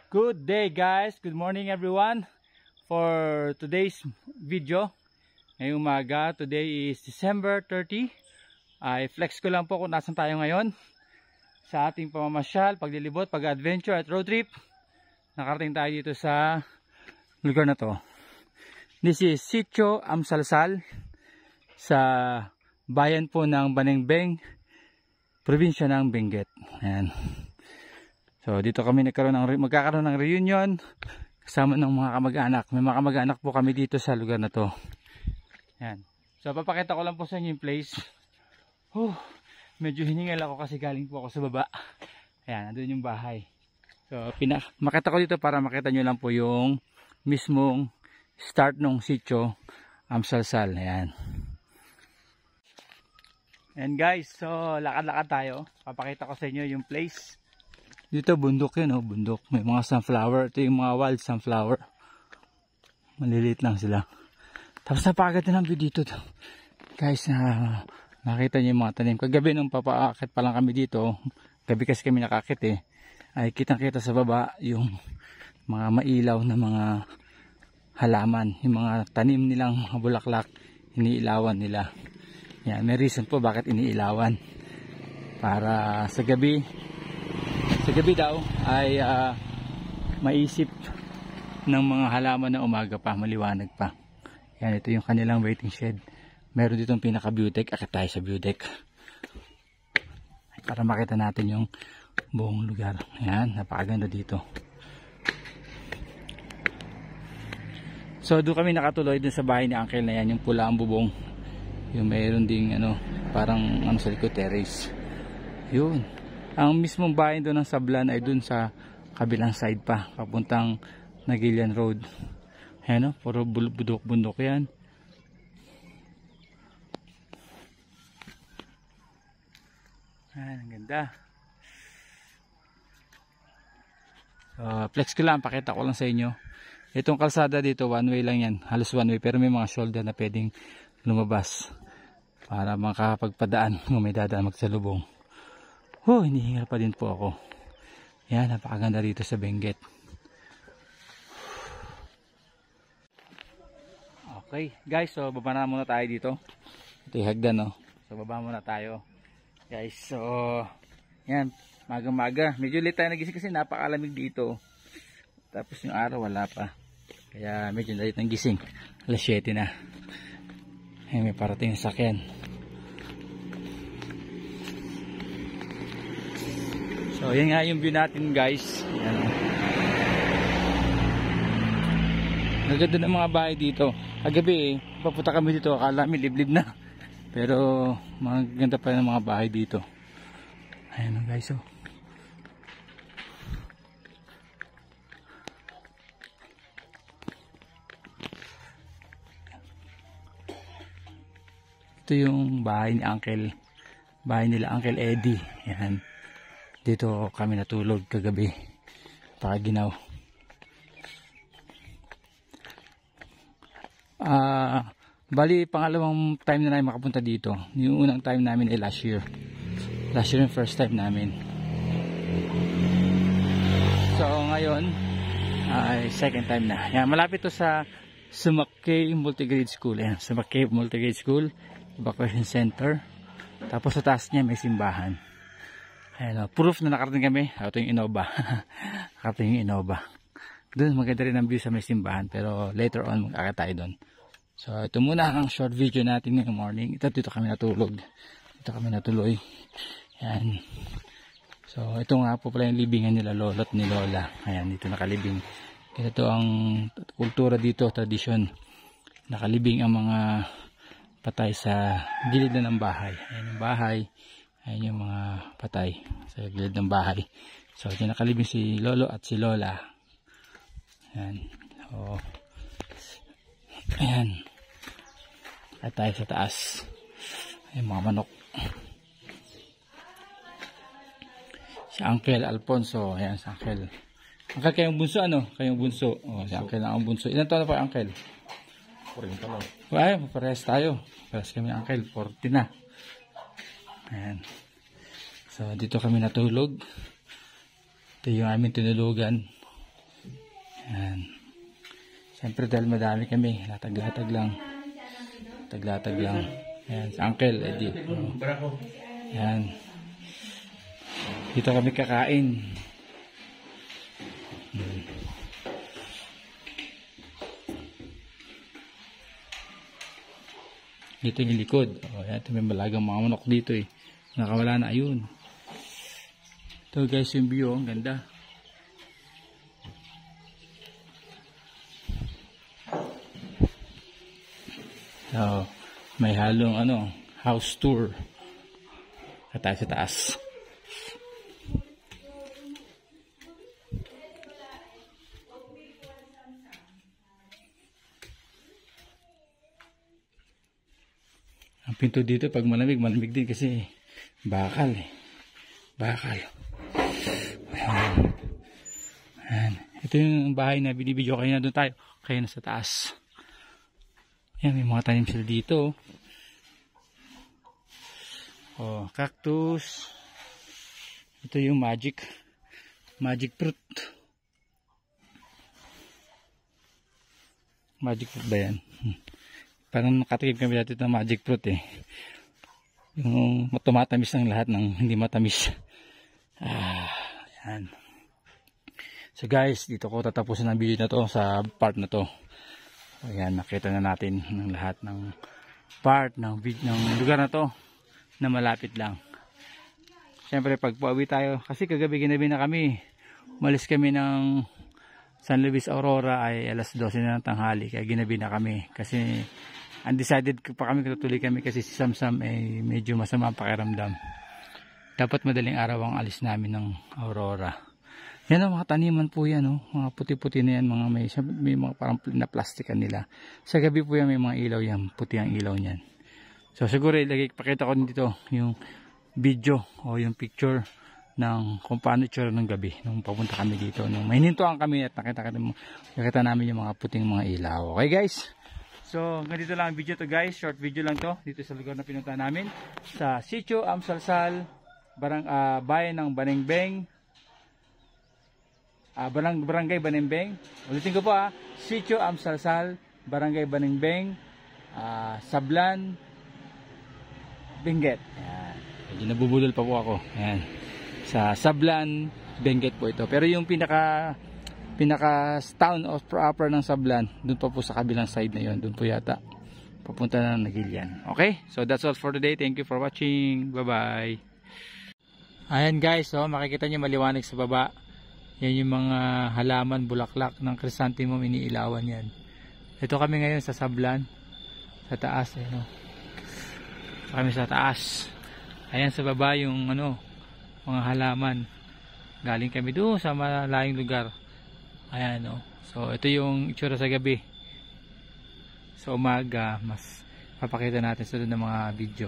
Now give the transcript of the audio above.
Good day guys, good morning everyone. For today's video, ngayong umaga, today is December 30. I-flex ko lang po kung nasan tayo ngayon sa ating pamamasyal, paglilibot, pag-adventure at road trip. Nakarating tayo dito sa lugar na to. This is Sitio Amsalsal sa bayan po ng Banengbeng, probinsya ng Benguet. Ayan. So dito kami magkakaroon ng reunion kasama ng mga kamag-anak. May mga kamag-anak po kami dito sa lugar na to. Ayan. So papakita ko lang po sa inyo yung place. Medyo hiningal ako kasi galing po ako sa baba. Ayan, nandun yung bahay. So makita ko dito para makita nyo lang po yung mismong start ng Sitio Amsalsal. Ayan. And guys, so lakad-lakad tayo. Papakita ko sa inyo yung place. Dito bundok yun, oh, bundok. May mga sunflower. Ito yung mga wild sunflower. Maliliit lang sila. Tapos napakaganda ng view dito. Guys, nakita niyo yung mga tanim. Kagabi nung papaakit pa lang kami dito, gabi kasi kami nakakit ay kitang-kita sa baba yung mga mailaw na mga halaman. Yung mga tanim nilang mga bulaklak, iniilawan nila. Yan, may reason po bakit iniilawan. Para sa gabi daw ay maisip ng mga halaman na umaga pa, maliwanag pa. Yan, ito yung kanilang waiting shed. Meron ditong pinaka-view deck. Akit tayo sa view deck para makita natin yung buong lugar. Yan, napakaganda dito. So doon kami nakatuloy dun sa bahay ni Uncle na yan, yung pula ang bubong. Yung mayroon ding parang sa likod, terrace. Yun. Ang mismong bahay doon ng Sablan ay doon sa kabilang side pa, papuntang Nagilian Road. Ayan, puro bundok yan. Ayan, ang ganda. Flex ko lang, pakita ko lang sa inyo. Itong kalsada dito, one way lang yan. Halos one way, pero may mga shoulder na pwedeng lumabas para makapagpadaan kung may dadaan magsalubong. Hinihingal pa din po ako. Yan, napakaganda dito sa Benguet. Okay, guys, so baba na muna tayo dito. Ito yung hagdan, no? So baba muna tayo. Guys, so yan, maga-maga. Medyo late tayo nagising kasi napakalamig dito. Tapos yung araw wala pa. Kaya medyo late nang gising. Alas 7 na. May parating na sakyan. So yan nga yung view natin guys. Yan. Naganda ng mga bahay dito. Kagabi papunta kami dito, akala may liblib na. Pero maganda pa ng mga bahay dito. Ayan guys, oh. Ito yung bahay ni Uncle. Bahay nila Uncle Eddie. Yan. Dito kami natulog kagabi. Paginaw. Bali pangalawang time na namin makapunta dito. Yung unang time namin ay last year. Last year yung first time namin. So ngayon ay second time na. Yan, malapit to sa Sumaccay Multigrade School. Yan, Sumaccay Multigrade School, Evacuation Center. Tapos sa taas niya may simbahan. Ayan, proof na nakarating kami. Ito yung Innova. Nakarating yung Innova. Doon maganda rin ang view sa may simbahan. Pero later on mag-akit tayo doon. So ito muna ang short video natin ngayong morning. Dito kami natulog. Dito kami natuloy. Ayan. So ito nga po pala yung libingan nila lolo't ni Lola. Ayan, dito nakalibing. Ito ang kultura dito, tradisyon. Nakalibing ang mga patay sa gilid na ng bahay. Ayan yung bahay. Ayan yung mga patay sa gilid ng bahay. So ito nakalibing si Lolo at si Lola. Ayan. So, ayan. At tayo sa taas. Ayan mga manok. Si Uncle Alfonso. Ayan si Uncle. Uncle kayong bunso ano? Kayong bunso. Si Uncle na ang bunso. Ilan taon na pa Uncle? 40 lang. Ay, parehas tayo. Parehas kami Uncle. 40 na. Ayan. So dito kami natulog. Ito yung aming tinulugan. Ayan. Siyempre dahil madami kami, latag-latag lang. Taglatag lang. Ayan, si Uncle Eddie. Ayan. Dito kami kakain. Dito yung likod. O, ayan, ito may malagang mga manok dito eh. Nakawala na, ayun. Ito guys yung view, ang ganda. So, may halong house tour. Sa taas. Ang pinto dito pag malamig din kasi bakal eh. Bakal. Ayan. Ayan. Ito yung bahay na binibidyo kayo na doon tayo. Kaya na sa taas. Ayan, may mga tanim sila dito. Oh, cactus. Ito yung magic fruit. Magic fruit ba yan? Parang nakatikim kami dati ng magic fruit eh. Yung tumatamis ng lahat ng hindi matamis. Ayan. So guys, dito ko tatapusin ang video na to sa part na to. Ayan, nakita na natin ng lahat ng part ng lugar na to na malapit lang. Siyempre pag pauwi tayo, kasi kagabi ginabi na kami. Umalis kami ng San Luis Aurora ay alas 12 na ng tanghali. Kaya ginabi na kami. Kasi undecided pa kami, tutuloy kami kasi si Samsam ay medyo masama ang pakiramdam. Dapat madaling araw ang alis namin ng Aurora. Yan ang mga taniman po yan, oh. Mga puti-puti na yan, may mga parang na plastikan nila. Sa gabi po yan may mga ilaw yan, puti ang ilaw niyan. So siguro pakita ko dito yung video o yung picture ng kung paano itsura ng gabi nung papunta kami dito. Nung mahinintuan kami at nakita namin yung mga puting mga ilaw. Okay guys? So, ganito lang ang video to guys. Short video lang to. Dito sa lugar na pinunta namin. Sa Sitio Amsalsal, bayan ng Banengbeng. Barangay Banengbeng. Ulitin ko po Sitio Amsalsal, Barangay Banengbeng, Sablan, Benguet. Ayan. Medyo nabubulol pa po ako. Ayan. Sa Sablan, Benguet po ito. Pero yung pinaka town of proper ng Sablan, doon pa po sa kabilang side na yon, doon po yata papunta na ng Nagilian. Okay, so that's all for today. Thank you for watching. Bye bye. Ayan guys, makikita nyo maliwanag sa baba. Yan yung mga halaman, bulaklak ng chrysanthemum, iniilawan yan. Ito kami ngayon sa Sablan, sa taas. Kami sa taas. Ayan sa baba yung mga halaman. Galing kami doon sa malayong lugar. Ayan So ito yung itsura sa gabi. Sa umaga mas papakita natin sa doon ng mga video.